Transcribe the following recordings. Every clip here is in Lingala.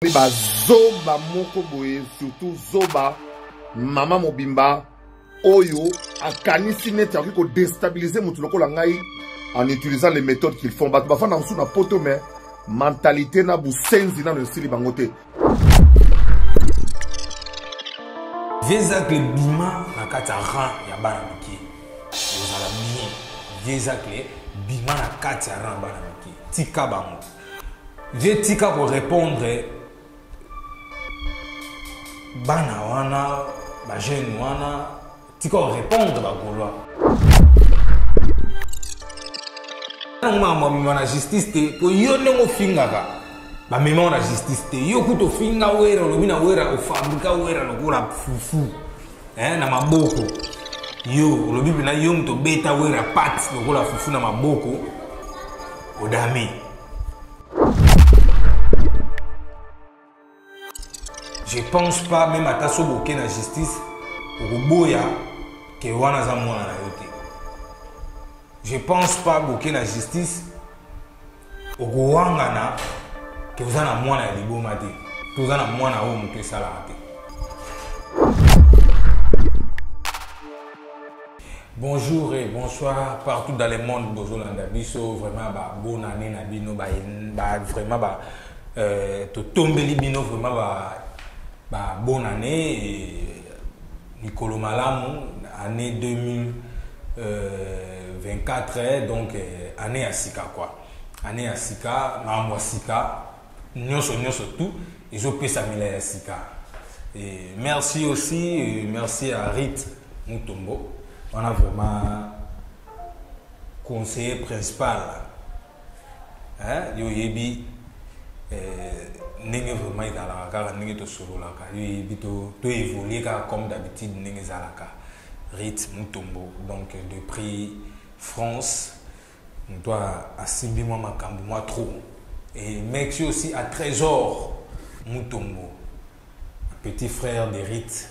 Zoba moko boye, surtout Zoba, Mama Mobimba, Oyo, akanisi net ya ko déstabiliser mutu lokola ngai en utilisant les méthodes qu'ils font. Batu bafana nsu na poto mais mentalité na busenzi na no sili bangote. Viezakle bima na kati ya ran ya bana miki. Ozala bien. Viezakle bima na kati ya ran bana miki. Tika bango. Vie tika pour répondre bana wana ba jeune wana tika pour répondre ba golwa. Mama na justice te po yo ndenge fingaka. Ba mema na justice te yo kuto finga wera lobina wera o fabrika wera lokola fufu na maboko yo lobi na yo mto beta wera pat lokola fufu na maboko odami. Je pense pas même à ta soboke na justice au boya ke wana za mwana na yote. Je pense pas boke na justice au wangana que vous avez un moine à l'ibomate, que vous avez un moine à homme que ça l'a raté. Bonjour et bonsoir partout dans le monde. Bozolanda biso vraiment bonne année na bino vraiment to tombeli bino vraiment bonne année Nicolo Malamu année 2024 donc année à Sika quoi. Année à Sika, na Sika. Nyonso tout et je peux s'améliorer à Sika. Et merci aussi, merci à Rit Mutombo. On a vraiment conseiller principal. Yo yebi n'enge vraiment dans la car n'enge to solo la car yo yebi to évoluer comme d'habitude n'enge zalaka. Rit Mutombo donc de prix France. On doit assimiler moi makambo moi trop. Et merci aussi à Trésor Mutombo, petit frère de Rit.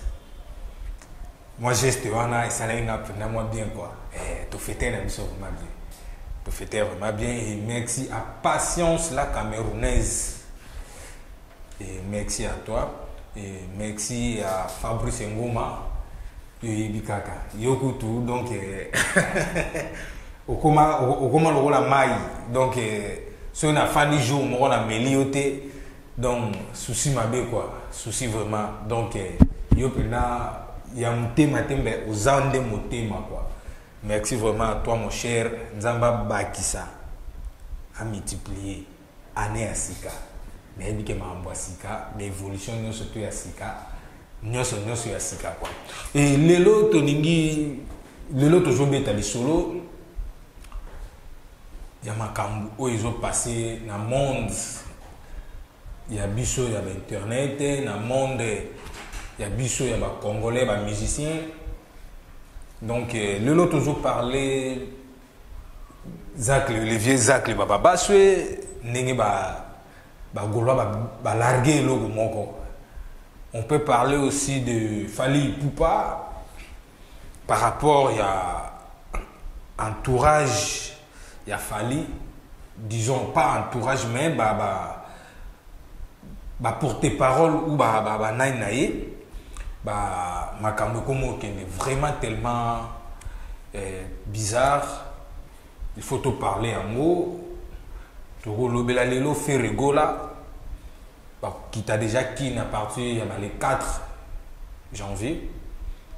Moi geste wana et ça l'a moi bien quoi. Et tu fêter la mission vraiment bien. Tu fêter vraiment bien et merci à Patience la Camerounaise. Et merci à toi et merci à Fabrice Ngoma. Yibikaka. Yokutu donc au comment le la maille donc si on a fait jour on a mélioté donc souci mabé quoi souci vraiment donc yo pena ya mutema tembe uzande mutema quoi. Merci vraiment à toi mon cher Nzamba Bakisa à multiplier année à Sika mais bien que ma Sika l'évolution nous surtout à Sika nous à Sika quoi. Et lelo toningi lelo toujours beta li solo. Il y a makambu où ils ont passé dans le monde. Il y a biso, il y a internet, dans le monde, il y a biso, il y a congolais, des musiciens. Donc, le lot toujours parlé le vieux Zach, le baba baswe, n'enge ba goloa ba larguer logo moko. On peut parler aussi de Fali Poupa par rapport il y a entourage. Il a fallu, disons pas entourage, mais porte-parole ou naïnaï, makambo komo qui est vraiment tellement bizarre. Il faut te parler en mots. Tu relobela lelo fait rigola, qui t'a déjà qui à partir le 4 janvier.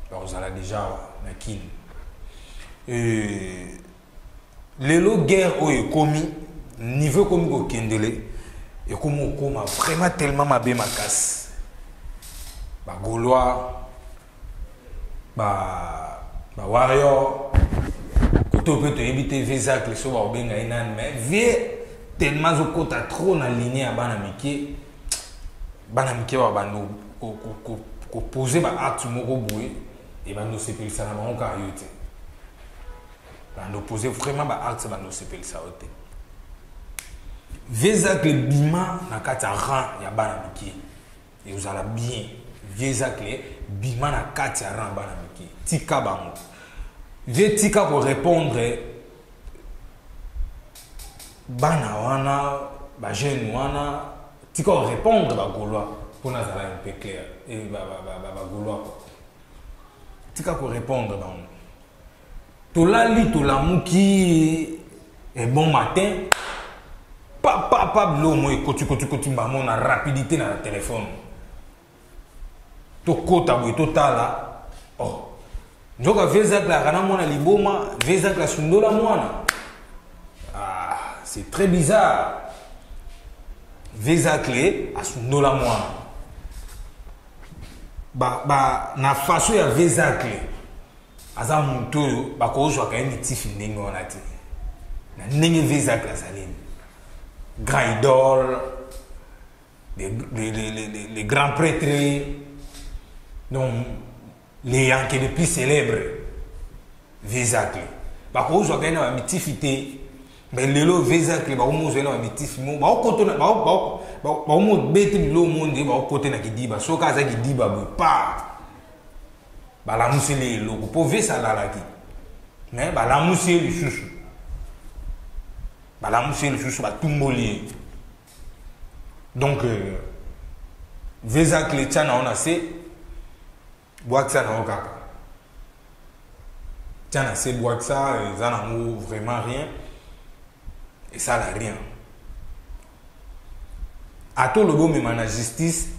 Vous allez déjà na kin. Lelo guerre au commis niveau comme au kendele et comme au coma vraiment tellement ma bé ma casse ba gaulois ba warrior côté peut te éviter visa que so ba benga inan mais vie tellement zo kota trop na ligne à bana miki wa bando ko poser ba acte moko boye et bando sepel ça na mon cariote. On posait vraiment acte dans nos CPL saoté. Viezakle bima na kati ran ya bana miki. Et vous allez bien. Viezakle bima na kati ran bana miki. Tika bango. Vie tika pour répondre bana wana ba jeune wana Tu peux répondre à Gaulois pour nous avoir un peu clair. Et Gaulois. Tu peux répondre. Tu l'as lu, tu l'as mouki. Et bon matin. Pas l'homme, tu m'as mon rapidité dans le téléphone. Tu kota là. Oh. Njoka veza la kana mona liboma, veza la sundola mwana. Ah, c'est très bizarre. Veza clé a sundola mwana. Na façon ya veza clé. Aza muto ba ko zo ka ni tifi ndenge wana ti. Na ndenge veza clé saline. Grand idole, les grands prêtres, donc les Yankees les plus célèbres, Vézacle. Par contre, je vais un mitifité, mais le lot Vézacle, bah au moins je vais un mitifimo, bah au côté, bah au moins bête de l'eau monde, bah au côté na qui dit, bah soit ça qui dit, bah pas, bah la mousse les logo, pour ver ça là là qui, mais bah la mousse les chouchou. La mousse le chouchou va tout mollier. Donc, Vézacle les tchana on a assez, boire ça dans le caca. Tchana c'est boire ça, ça n'a vraiment rien. Et ça n'a rien. À tout le bon, même en justice,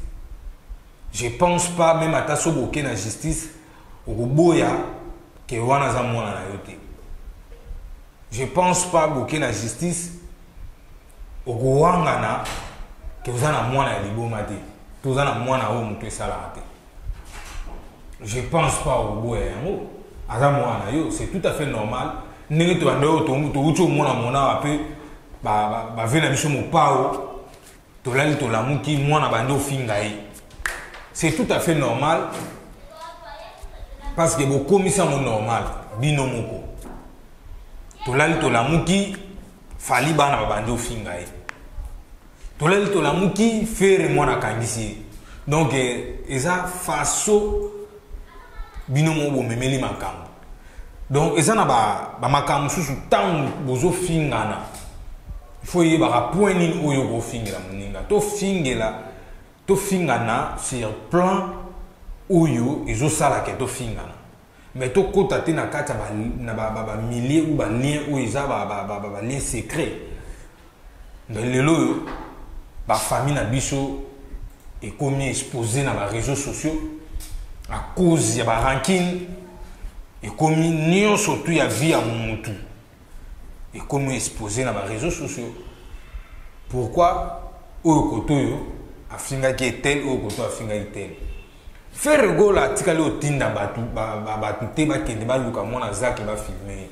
je ne pense pas, même à ta soboké na justice, au boya, que wana za mwana na yote. Je ne pense pas que la justice au Gouangana que vous avez moins à l'ibomate. Vous avez moins à homme que ça. Je ne pense pas au Gouangana. C'est tout à fait normal. C'est tout à fait normal. Parce que vos commissions sont normales. Binomoko. Tolali tolamuki fali bana babando fingaye. Tolali tolamuki faire mwana kangisi. Donc eza faso binomo bo memeli makambo. Donc eza na ba makambo susu tant bozo fingana. Il faut y ba point ni oyo go fingira muninga. To fingana sur plan oyo ezo sala ke to fingana. Mais tout côté tu na kata ba milliers ou ba lien ou isa ba lien secret. Mais le lo ba famille na biso est comme exposé dans les réseaux sociaux à cause ya ba ranking et comme nion surtout ya vie à mutu. Et comme exposé dans les réseaux sociaux. Pourquoi o koto yo afinga ki tel o koto afinga tel. Faire gola tikali otinda batu te ba kende ba luka mona zaki ba filmer.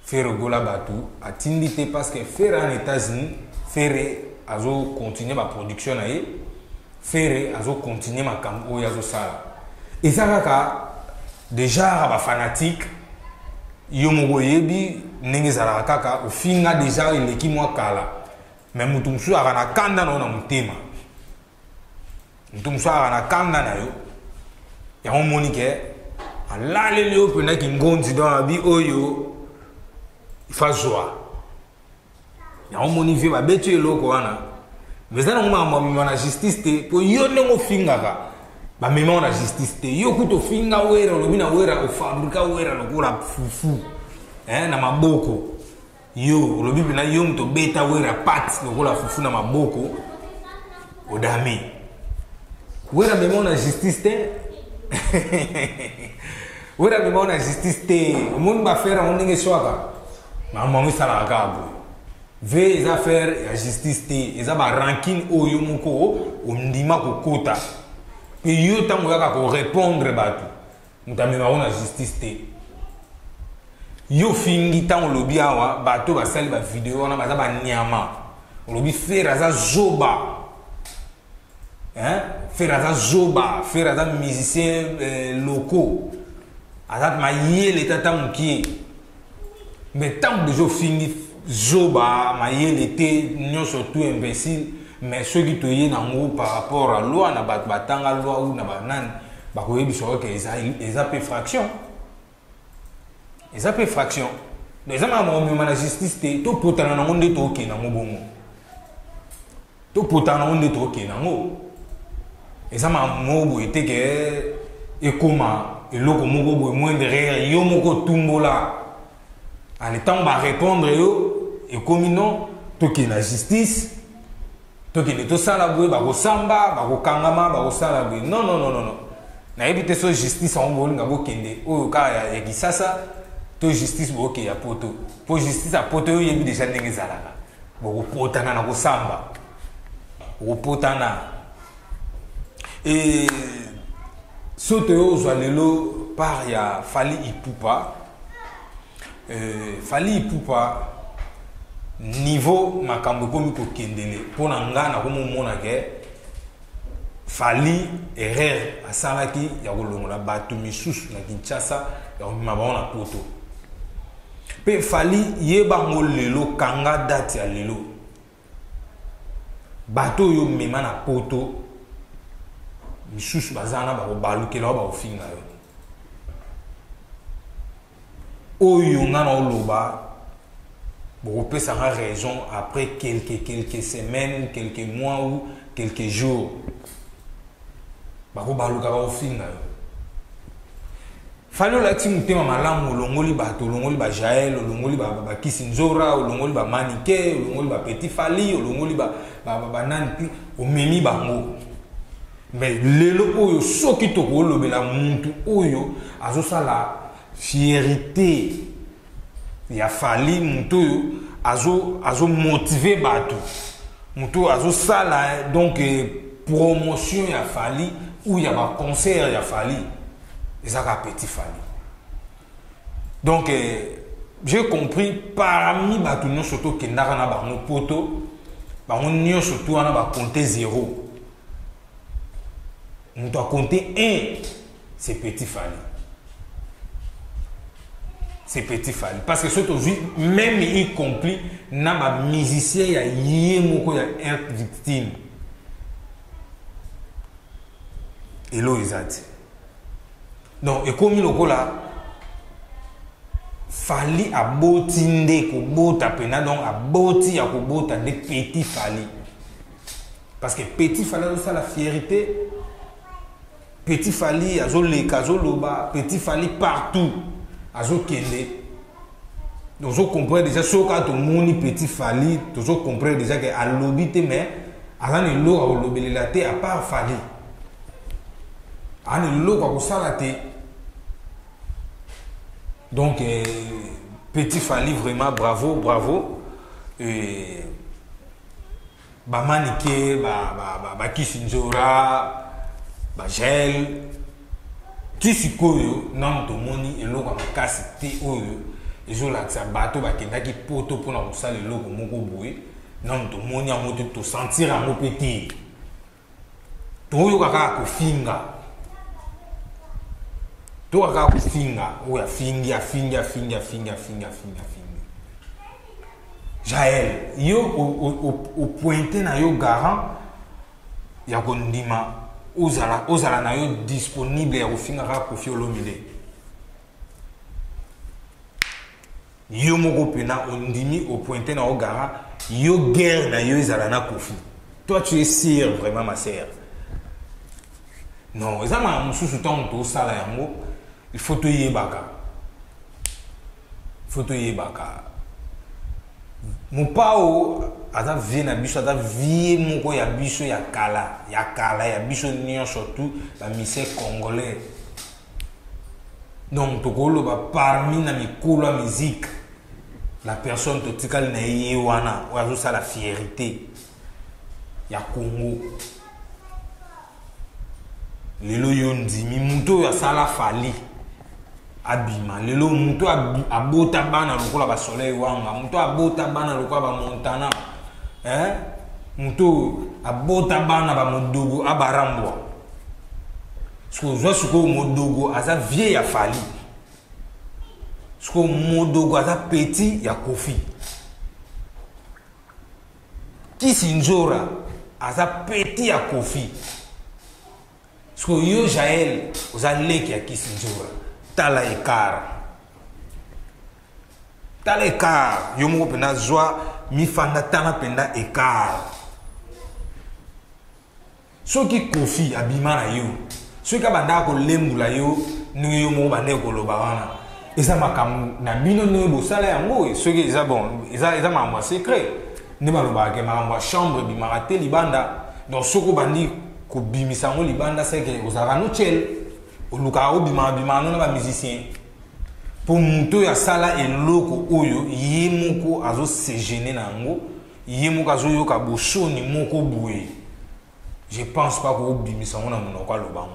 Faire gola batu atindi te parce que faire en États-Unis, faire azo continuer ma production na ye, faire azo continuer ma kambo yazo sala. Et ça kaka déjà ba fanatique yo mo yebi ndenge zala kaka ofinga déjà eleki mwa kala. Mais mutu msu akana kanda na mutema. Mutu msu akana kanda na yo. Ya on monique à l'aller au pena qui ngonzi dans la vie oyo il faut joie. Ya on monique va betu loko wana. Mais ça on m'a na justice te pour yo nengo fingaka. Ba mema na justice te yo kuto finga wera lobina wera o fabrika wera lokola fufu. Na maboko. Yo lobi na yo mto beta wera pat lokola fufu na maboko. Odami. Wera mema na justice te. Wera mema na justice te. Mon ba faire on ndenge swaka. Ma mami sala kabo. Ve les affaires ya justice te. Eza ba ranking oyo moko o ndima kokota. Et yo tango yaka ko répondre batu. Mutamema ona justice te. Yo fingi tango lobi awa bato ba sali ba vidéo na baza ba nyama. Lobi faire za zoba. Faire ça zoba, faire ça musiciens locaux. Azat ma yele tata muki. Mais tant que je finis zoba, ma yele était non surtout imbécile, mais ceux qui te yé nango par rapport à loi na batanga loi ou na banan, ba ko yebi so que ils a fait fraction. Ils a fait fraction. Les hommes ont mis la justice to potana nango nde to ke nango bongo. to potana on est trop kenango et ça m'a mobo était que et comment et loko moko boy moins derrière yo moko tumbola en temps va répondre yo et comme non to ki la justice to ki to sala boy ba ko samba ba ko kangama ba ko sala boy non non non non na éviter so justice en bol ngabo kende o ka ya kisasa to justice bo ke ya poto po justice a poto yo yebi déjà ndenge zalaka bo ko potana na ko samba ko potana et sote ozwa lelo par ya Fally Ipupa Fally Ipupa niveau makambo komi ko kendele pona ngana ko mona ke Fally erreur asalaki ya kolongola batu misusu na Kinshasa ya mabona na poto pe Fally yeba ngolelo kanga date ya lelo bato yo mema na poto misusu bazana ba balukela ba ofinga yo oyo ngana oloba bon pesa sa raison après quelques semaines quelques mois ou quelques jours ba ko baluka ba ofinga yo Fally la timu tema malamu longoli bato longoli ba Jael longoli ba Kisinzora longoli ba Manike longoli ba Petit Fally longoli ba nani o memi bango. Mais lelo oyo soki to ko lobela muntu oyo azosala fierté ya Fally muntu oyo azo motiver bato muntu azosala donc promotion ya Fally ou ya ba concert ya Fally ezaka Petit Fally. Donc j'ai compris parmi bato nyo surtout kendaka na bango poto bango nyo surtout ana ba compter 0. On doit compter 1, c'est Petit Fally. C'est Petit Fally. Parce que surtout, même y compris, n'a pas musicien, il y a yémoko, il y a un victime. Et là, ils ont dit. Donc, et comme il y a là, Fally a botinde, ko bota pena, donc a boti, a ko bota de Petit Fally. Parce que Petit Fally a ça la fierté. Petit Fally, azo leka, azo loba, Petit Fally partout, azo kende. Donc je comprends déjà, ce quand on moni Petit Fally, je comprends déjà que à lobby te mais, à l'an lo à lobby la te à part Fally. À l'an lo à ça te. Donc Petit Fally vraiment bravo, bravo. Ba Manike, ba Kisinzora. Jael tisikoyo nan to moni eloko makasi te oyo ezolakisa bato bakendaki poto mpona kosala eloko moko boye nan to moni yango te tosentir yango mpe te toyoka kaka kofinga oyo afingi Jael yo opointe na yo garant ya kondima ozala na yo disponible ya kofinga kaka Koffi Olomide yo moko pena ondimi opointe na ogara yo guerre na yo ezala na Koffi. Toi tu es sûr vraiment ma sœur. Non ezama mususu tant to sala yango il faut te yebaka Mupao aza vie na biso aza vie moko ya biso ya kala ya biso nyo surtout la mise congolais. Donc tokolo ba parmi na mikolo ya musique la personne totikali na ye wana oyo ça la fierté ya Congo. Lelo yondimi muto ya sala Fally abima lelo muto abota bana lokola ba soleil wanga muto abota bana lokola ba Montana muto abota bana ba Modogo abarambwa suko Modogo aza vie ya Fally suko Modogo aza petit ya Koffi Kisinzora aza petit ya Koffi suko yo Jael oza leki ya Kisinzora. Tala écart yo moko pena joie mi fanda tala penda écart Ce qui Kofi abima na yo. Ce qui banda ko lembula yo ni yo mo bande ko lobawana. Eza makam na bino no bo sala yango ce qui eza bon, eza ma secret. Ne ba loba ke ma chambre bi marate libanda. Donc ce ko bandi ko bimisa ngo libanda c'est que ozara no chel. Oluka o bima no na ba musicien. Pour muto ya sala eloko oyo yemoko azo se gêner nango. Yemoko azo yo ka bosoni moko boué. Je pense pas que vous bimisa on a mon quoi le bango.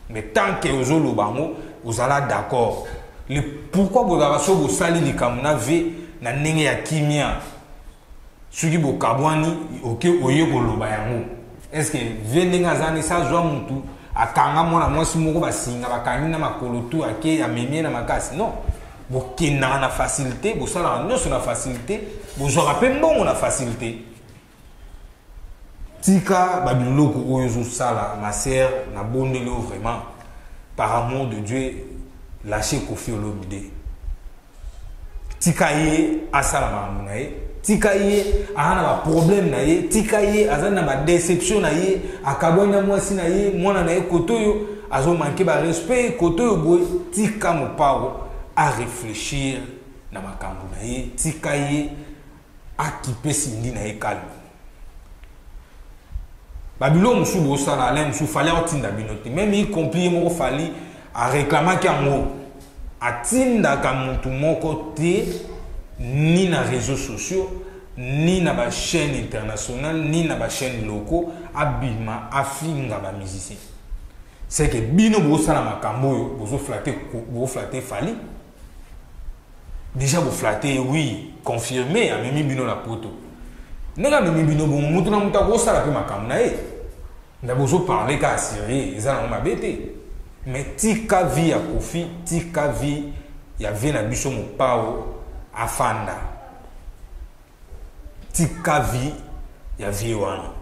Mais tant que vous le bango, vous allez d'accord. Le pourquoi vous avez so vous sali les kamuna ve na nenge ya kimia. Suki bo kabwani OK oye ko loba yango. Est-ce que venenga zani sa zo mutu akanga mona mwasi moko basinga bakangi na makolo tu ake ya memie na makasi non. Bo kina na facilité, bo sala no sur la facilité, bo zo rappel bon na facilité. Tika babiloko oyo sala ma sœur na bondelo vraiment par amour de Dieu lâcher Kofi Olomide. Tika ye asala mamuna ye, tika ye ana ba problème na ye, tika ye azana ba déception na ye, akabona mwasi na ye, mwana na ye kotoyo azo manquer ba respect kotoyo boy, tika mo pao à réfléchir na makambo na ye, tika ye akipe sindi na ye calme. Babylone musu bo sala ale musu fallait otinda binote même y compris moko fali a réclamer ki ango atinda ka muntu moko te ni na réseaux sociaux ni na ba chaîne internationale ni na ba chaîne locaux abima afinga ba musicien c'est que bino bo sala makambo yo bo flatter fali déjà bo flatter oui confirmé a memi bino la poto. Nega memi bino bon mutu na muta ko sala pe makambo na ye. Nda bozo parler ka sérieux, ils allont m'abêter. Mais tika vi ya Kofi, tika vi ya vena biso mo pao afanda. Tika vi ya vi wana.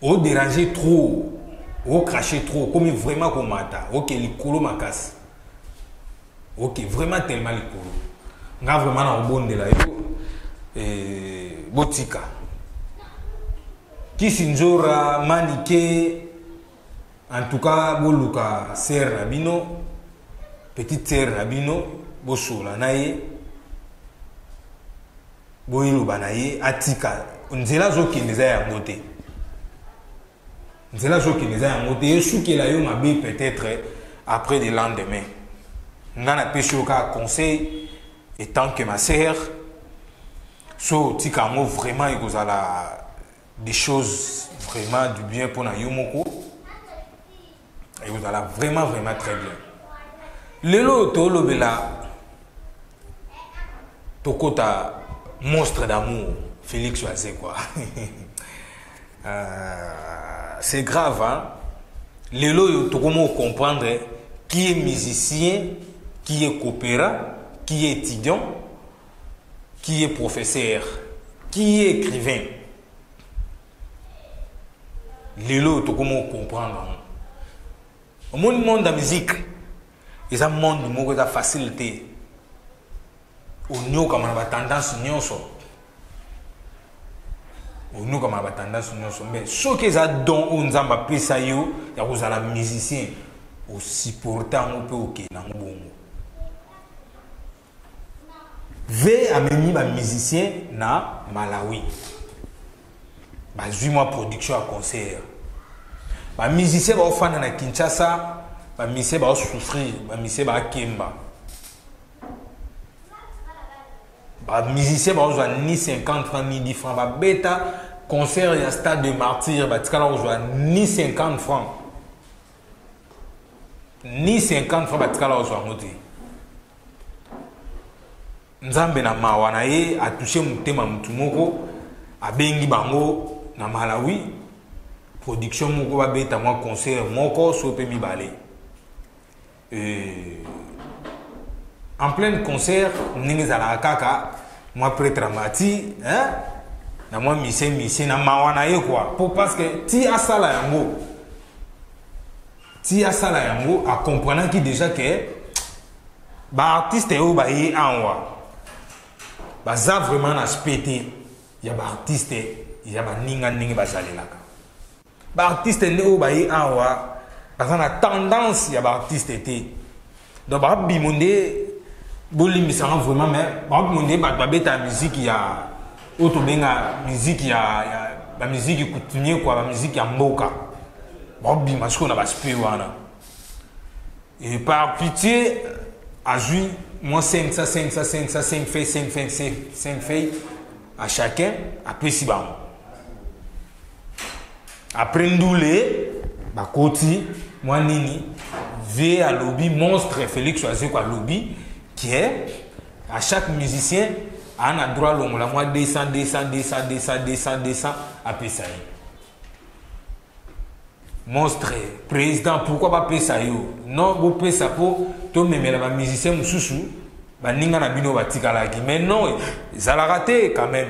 O déranger trop, o cracher trop, comme vraiment comme mata. OK, likolo makasi. OK, vraiment tellement likolo. Nga vraiment na obonde la yo. Botika Kisinjora Manike en tout cas boluka ser rabino petite ser rabino bosola naye boyilu banaye atika nzela zokendeza yango te nzela zokendeza yango te esukela yo mabe peut-être après le lendemain ngana peshoka conseil étant que ma sœur so tikamo vraiment ikozala des choses vraiment du bien pour na yomoko ikozala vraiment très bien lelo to lobela tokota monstre d'amour Félix Oise quoi c'est grave hein lelo tokomo comprendre qui est musicien qui est coopérant qui est étudiant qui est professeur, qui est écrivain. Lelo, tu comment comprendre. Au monde de la musique, ils ont un monde de la facilité. Au niveau comme on a tendance au niveau comme on a tendance mais ce qu'ils ont don on zamba pesa yo, ya vous la musicien aussi pourtant on peut OK na bongo. V a mis ma musicien na Malawi. Bah 8 mois production à concert. Bah musicien va offrir na Kinshasa, bah musicien va souffrir, bah musicien va Kemba. Bah musicien va jouer ni 50 francs ni 10 francs. Bah bêta concert il y a stade de martyr, bah tu vas jouer ni 50 francs. Ni 50 francs bah tu vas jouer monter. Nzambe na mawana ye a touché mutema mutu moko abengi bango na Malawi production moko ba beta moi concert moko sope mibale en plein concert ningi zala kaka moi prêtre mati hein na moi mise na mawana ye quoi pour parce que ti asala yango a comprenant qui déjà que ba artiste yo ba yi anwa baza vraiment na spété il y a ba artiste il y a ba ninga bazalelaka ba artiste ne o ba yi awa parce na tendance ya ba artiste était donc ba bimonde bolimi ça vraiment mais ba bimonde ba beta musique ya auto benga musique ya ba musique coutumier quoi ba musique ya mboka ba bima ce qu'on a ba spé wana et par pitié a joué moi 5 fait à chacun après si ba après ndoulé ba koti moi nini v à lobby monstre Félix choisir quoi lobby qui est à chaque musicien a un droit long la moi 200 après ça monstre président pourquoi pas payer ça yo non vous payer ça pour to même la musicien mususu ba ninga na bino batikala ki mais non ça l'a raté quand même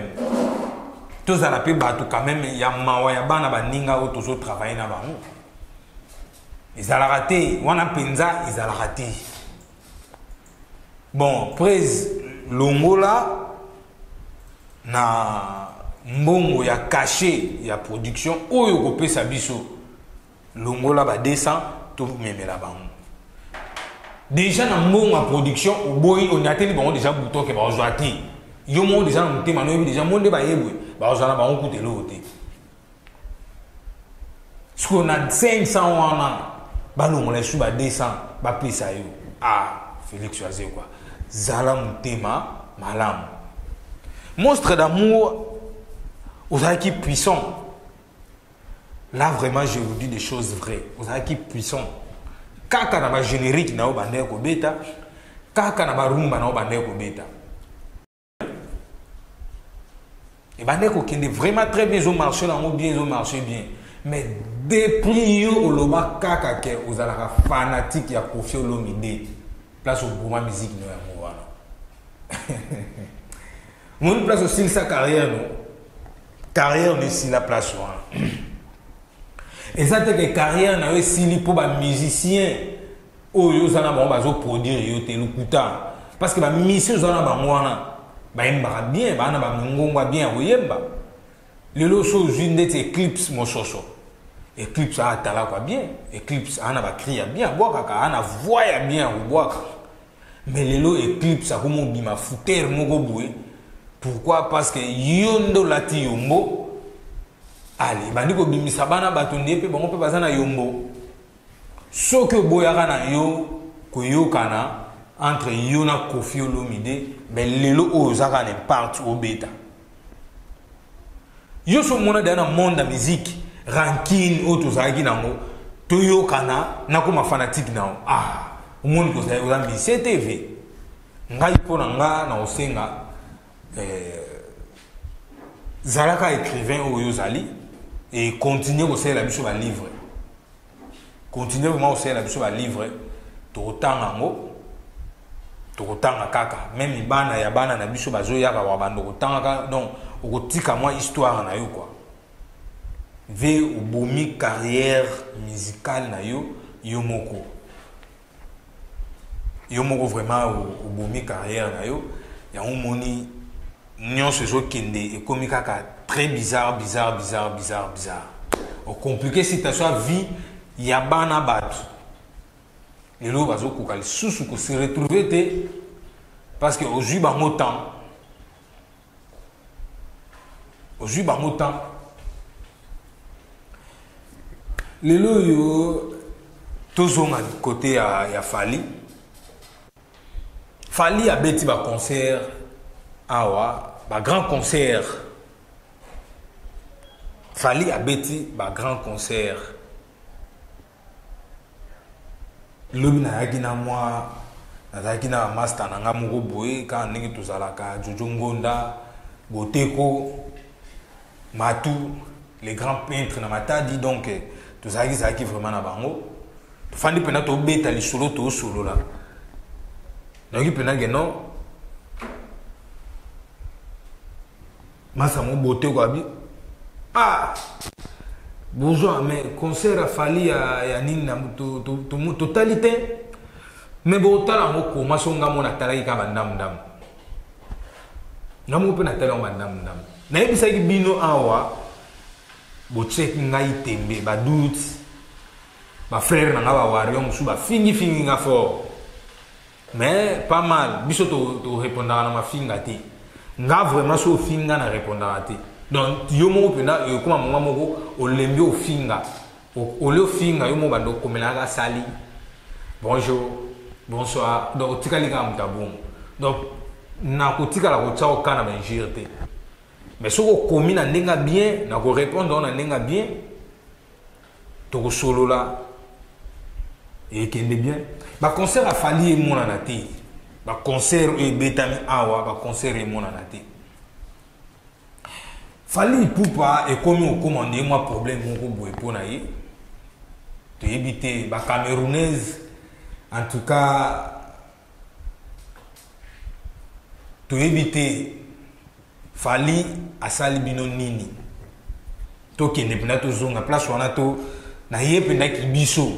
tous à la paix bateau quand même il y a mawa ya bana ba ninga au toujours travailler na bango ils a raté wana penza ils a raté bon prise longola na mbongo ya caché ya production oyo ko pesa biso longola ba 200 to memela bango déjà na mbongo ya production oboyi on a tenu bango déjà bouton ke ba ozwati yo mo déjà na mutema no déjà monde ba yebwe ba ozana bango kutelo ote ce qu'on a 500 wana balongola sous ba 200 ba pesa yo ah Félix choisir quoi zala mutema malam monstre d'amour aux acquis puissants là vraiment je vous dis des choses vraies aux acquis puissants kaka na ba générique na obande ko beta kaka na ba rumba na obande ko beta et bande ko kende vraiment très bien au marché là on bien au marché bien mais depuis yo oloba kaka ke aux ala fanatique ya Koffi Olomide place au Bouma musique no ya mowana mon place aussi sa carrière non carrière ne si la place one et ça te que carrière na aussi li pour ba musicien oyo zana ba bazo produire yo te lukuta parce que ba mission zana ba mwana ba yemba bien ba na ba ngongwa bien oyemba lelo so jinde te Eclipse mososo Eclipse a tala quoi bien Eclipse ana ba cria bien boka ka ana voix ya bien boka mais lelo Eclipse a comme bima fouter moko boue pourquoi parce que yondo lati yombo allez bandi ko bimisa bana batonde pe bango pe bazana yombo soki boyaka na yo ko yokana entre yo na Koffi Olomide mais lelo ozaka ne part au beta yo so mona dans le monde de la musique ranking auto zaki nango to yokana na ko ma fanatique na ah o monde ko za o CTV ngai pona nga na osenga zalaka écrivain au Yozali et continuer aussi la biso ba livre continuer vraiment aussi la biso ba livre to tangango to tanga kaka même bana ya bana na biso bazo yaka wa bando tanga donc okotika moi histoire na yo quoi ve obomi carrière musicale na yo yomoko vraiment obomi carrière na yo ya moni Nyon se joue kende et comme kaka très bizarre. Au compliqué situation vie yabana bat. Les lots bazo kokali sous ko se retrouver te parce que au juba motan. Les lots yo tozonga côté ya Fali. Fali a beti ba concert awa ba grand concert Fali a beti ba grand concert lobi na yaki na moi na yaki na master na nga moko boye ka ndenge tozalaka Jojo Ngonda Boteko Matu les grands peintres na matadi donc tozalaki vraiment na bango fandi pena to beta li solo to solo la donc pena geno Massa mon beauté quoi bi ah bonjour mais concert a Fali ya nini na totalité mais bon tala moko masonga mona talaki ka bandam ngamu pe na tala bandam na yebisa ki bino awa bocheck ngai tembe ba doute ba frère na nga ba warion sous ba fingi nga fort mais pas mal biso to répondre na ma finga te nga vraiment so finga na répondre te donc yo mo pena comme monga moko o lembi o finga o le finga yo mo bando komela ga sali bonjour bonsoir donc tikali ga mutabum donc na ko tikala ko tsa kana ba njirte mais si on commune na ndenga bien na ko répondre na ndenga bien to ko solo la et kende bien ba concert a fali e mona na te ba concert e betami awa ba concert e mona na te fali poupa e komi o commander moi problème moko boye pona ye to éviter ba camerounaise en tout cas to éviter fali asali bino nini to kende pena to zonga place wana to na ye pena ki biso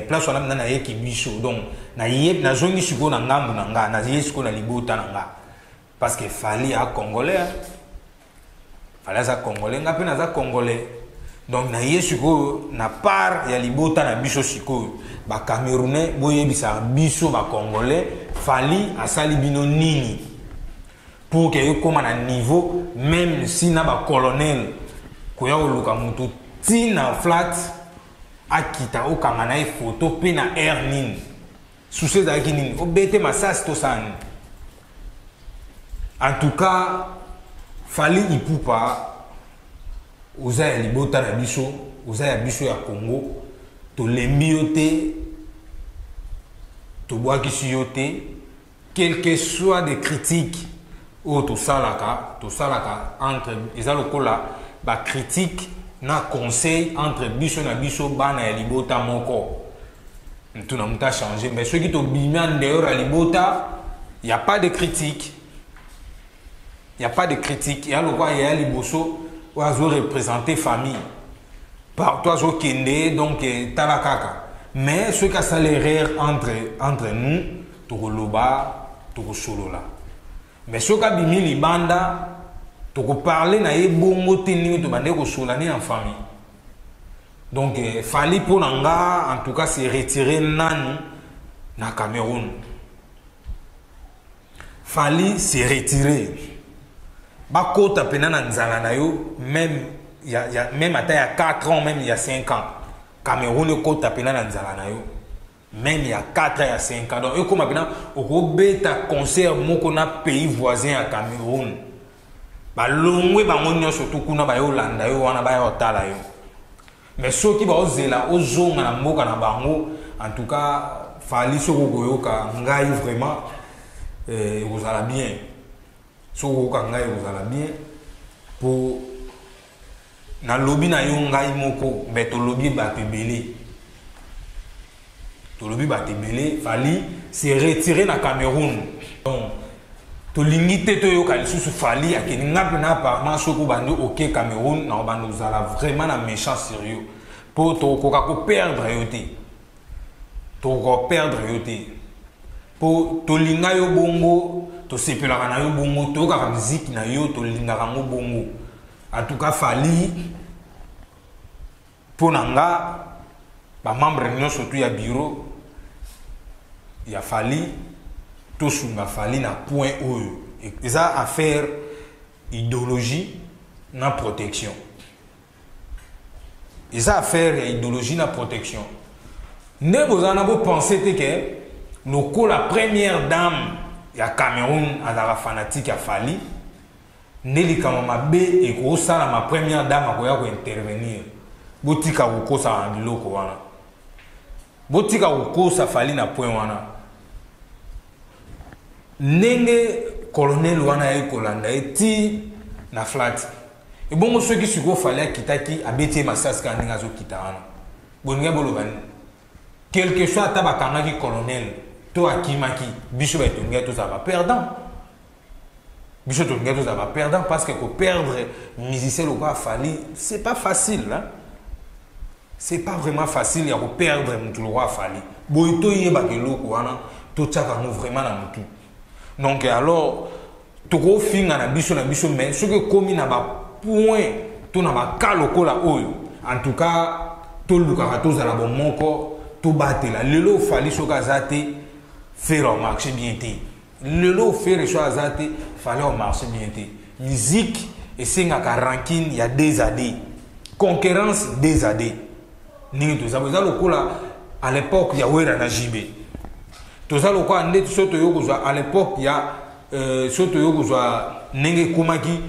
place wana na ye ki biso donc na ye na zongi siko na ngambu na nga na ye siko na libota na nga parce que fali a congolais fali za congolais nga pena za congolais donc na ye siko na part ya libota na biso siko ba camerounais boye bisa biso ba congolais fali asali bino nini pour que yo koma na niveau même si na ba colonel ko ya oluka mutu tina flat akita okanga na photo pe na air nini souci za nini obete masas to san en tout cas fali ipupa oza ya libota na biso oza ya biso ya Congo to lembi yo te to boakisi yo te quel que soit des critiques ou to salaka entre eza lokola ba critique na conseil entre biso na biso bana ya libota moko tout na muta changer mais ceux qui to bimia dehors à libota y a pas de critique y a pas de critique y a le roi y a liboso oazo représenter famille par toi zo kende donc talakaka mais ceux qui a ça l'erreur entre nous to loba to solola mais ceux qui a bimi libanda to ko parler na ye bongo teni to bande ko solani en famille donc fali pour nga en tout cas c'est retirer nanu na Cameroun fali c'est retirer ba kota pena na nzala na yo même même à 4 ans même il y a 5 ans Cameroun kota pena na nzala na yo même il y a 4 ans il y a 5 ans donc yo comme pena o beta concert moko na pays voisin à Cameroun balongwe bango nyonso tukuna ba yo landa yo wana ba yo tala yo mais ceux qui ba ozela ozonga na mboka na bango en tout cas fali soko koyoka ngai vraiment vous allez bien soko ka ngai vous allez bien pour na lobby na yo ngai moko mais to lobby ba tebele to lobby ba tebele fali c'est retiré na Cameroun donc to limité to yo ka lisusu fali akeni ngape na apparemment soko bando OK Cameroun na bando zala vraiment na méchant sérieux pour to ko perdre yo te to ko perdre yo te pour to linga yo bongo to sepelaka na yo bongo to ka musique na yo to linga ngo bongo en tout cas fali pour nanga ba membre nyonso to ya bureau ya fali tout sunga fali na point oyo et ça affaire idéologie na protection et ça affaire idéologie na protection ne vous en avez pensé que nous la première dame ya Cameroun à la fanatique à fali neli kama mabe et ko sala ma première dame akoya ko intervenir botika ko sa biloko wana botika ko sa fali na point wana nenge colonel wana e kolanda eti na flat et bon ceux qui suko fallait kitaki abeti masaska ninga zo kitana boninga bolobani quelque soit tabakanga ki colonel to akimaki biso ba etonga to ça va perdant biso to ngeto ça va perdant parce que ko perdre musicien lo ba fali c'est pas facile hein c'est pas vraiment facile ya ko perdre mutu lo ba fali boito yeba ke loko wana to tsaka no vraiment na mutu. Donc alors, tout finga na biso mais ce que commis na ba point to na ba lokola oyo en tout cas to luka to za la bon moko to batela lelo fali soka zate faire marcher bien té lelo faire choix zate fallait marcher bien té musique et singa ka ranking il y a des années concurrence des années ni to za lokola à l'époque il y a wera na jibe to za lokola ndeti soto yoko za à l'époque il y a soto yoko za nenge komaki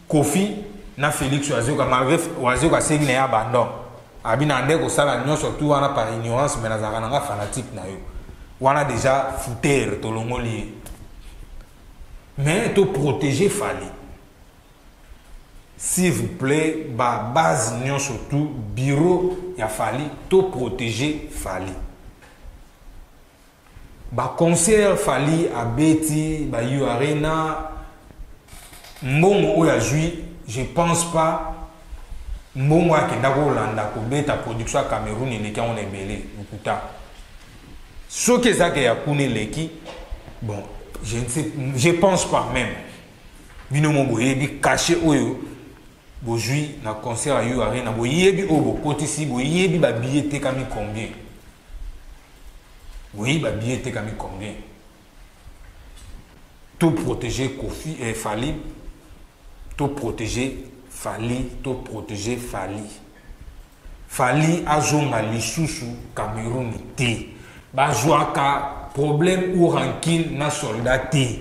Kofi na Félix wazoka sengi na ya abandon abina ndeko sala nyo surtout wana par ignorance mais nazaka nanga fanatique na yo wana déjà fouter to longoli mais to protéger Fally s'il vous plaît ba base nyo surtout bureau ya Fally to protéger Fally ba concert Fally a Betty ba You Arena mbongo oya jui je pense pas mbongo akenda kolanda kobeta production ya Cameroun eleki on ebele ukuta soki ezaka ya kuna eleki bon je pense pas même bino mo boyebi caché oyo bojui na concert ya You Arena boyebi oyo bokotisi boyebi ba billet tekami combien oui ba billet tekami combien tout protéger Kofi et Fally to protéger Fally, to protéger Fally. Fally azonga lisusu Cameroun te. Ba jouaka problème ou ranking na soldat te.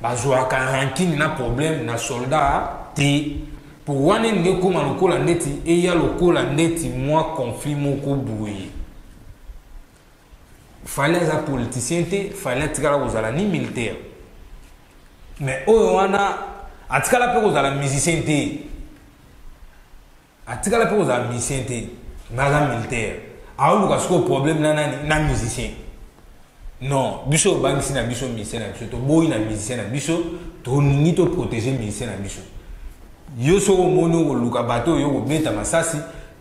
Ba jouaka ranking na problème na soldat te. Pour wane nge koma lokola ndeti e ya lokola ndeti moi conflit moko boye. Fally aza politicien te, Fally atikala kozala ni militaire. Mais oyo wana atikala pe kozala musicien te atikala pe kozala musicien te mais aza militaire aoluka siko problème na nani na musicien non biso bangisi na biso musicien na biso to boyi na musicien na biso to ningi to protéger musicien na biso yo soko moni koluka bato yo kobeta masasi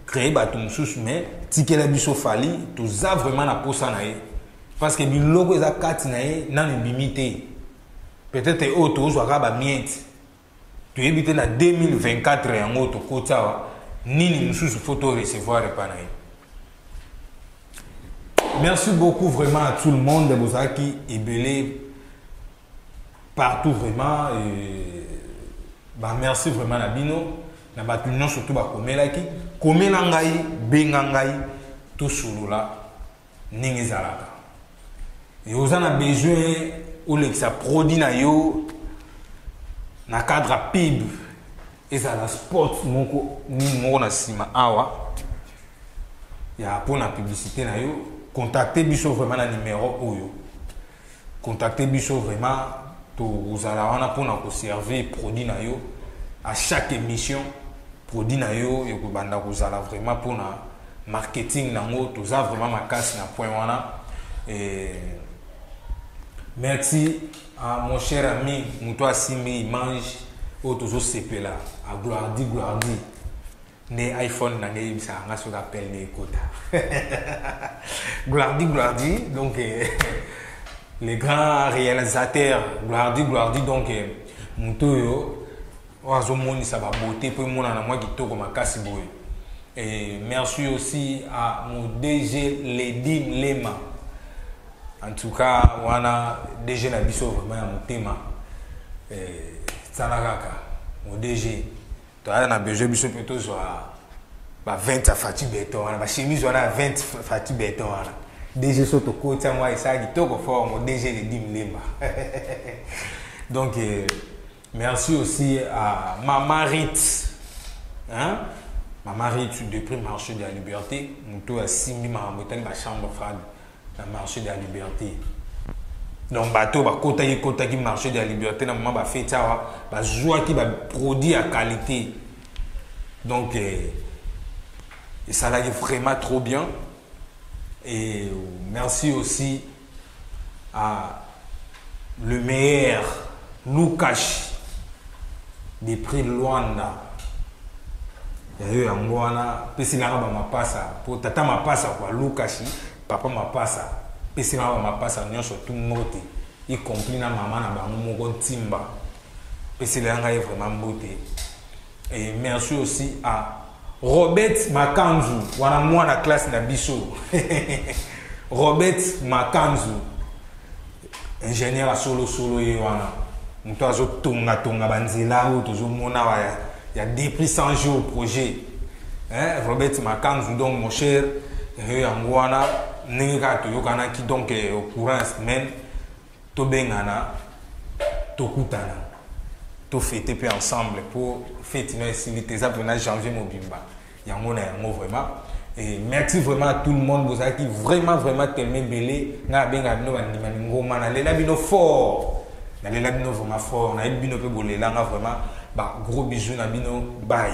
créer bato mosusu mais tikela biso Fally toza vraiment na posa na ye parce que biloko eza kati na ye nanu ebimi te. Peut-être auto ozwaka ba miette to ebite na 2024 yango to kotawa nini mususu photo recevoir repanaye. Merci beaucoup vraiment à tout le monde bozaki ebele partout vraiment bah merci vraiment na bino na batunon surtout ba komelaki komela ngai benga ngai to sulula ningi zalaka et ozana besoin ou les ça produit na yo na cadre PIB et ça la sport moko ni moko na sima awa ya pour la publicité na yo contactez biso vraiment na numéro oyo contactez biso vraiment to uzala wana pour na ko servir produit na yo à chaque émission produit na yo ko banda ko uzala vraiment pour na marketing nango to za vraiment makasi na point wana et merci à mon cher ami Moutoua Simi mange au toujours CP là à gloire dit né iPhone n'angé ça on a ce qu'on appelle né quota gloire dit donc les grands réalisateurs gloire dit donc Moutoyo oazo moni ça va beauté pour moi na moi qui toko makasi boy et merci aussi à mon DG Lady Lema. En tout cas, on a DG na biso vraiment mon thème Tsanagaka, mon DG. Tu as un besoin biso plutôt sur 20 Fati béton, on a chemise on a 20 Fati béton. DG soto côté moi et ça qui toko fort mon DG de Dimlema. Donc merci aussi à Maman Ritz. Hein? Maman Ritz depuis marché de la liberté, nous a 6000 mamotène ma chambre froide. Marché de la liberté. Donc bateau ba kota qui marché de la liberté na moment ba fait ça ba joie qui ba produit à qualité. Donc et ça là est vraiment trop bien et merci aussi à le meilleur Lukash des prix Luanda. Il y a eu un mois pesi na ba mapasa pour tata mapasa quoi Lukashi papa mapasa pesi na ba mapasa nyonso tout mote y compris na maman na bango moko timba pesi la ngai vraiment mote Et merci aussi à Robert Makanzu, wana moi na classe na biso. Robert Makanzu, ingénieur à solo et wana. Muto azo tonga banzela ou tozo mona il y a des prix 100 jours au projet. Hein? Robert Makanzu, donc mon cher, wana nenga to yokana ki donc au courant semaine to bengana to kutana. To fêter puis ensemble pour fêter nos civités ça venant janvier mobimba. Il y a un vraiment. Et merci vraiment à tout le monde vous avez qui vraiment tellement belé na benga bino bandima ngoma na lela bino fort. Na lela bino vraiment fort, na bino pe bolela vraiment ba gros bisous na bino bye.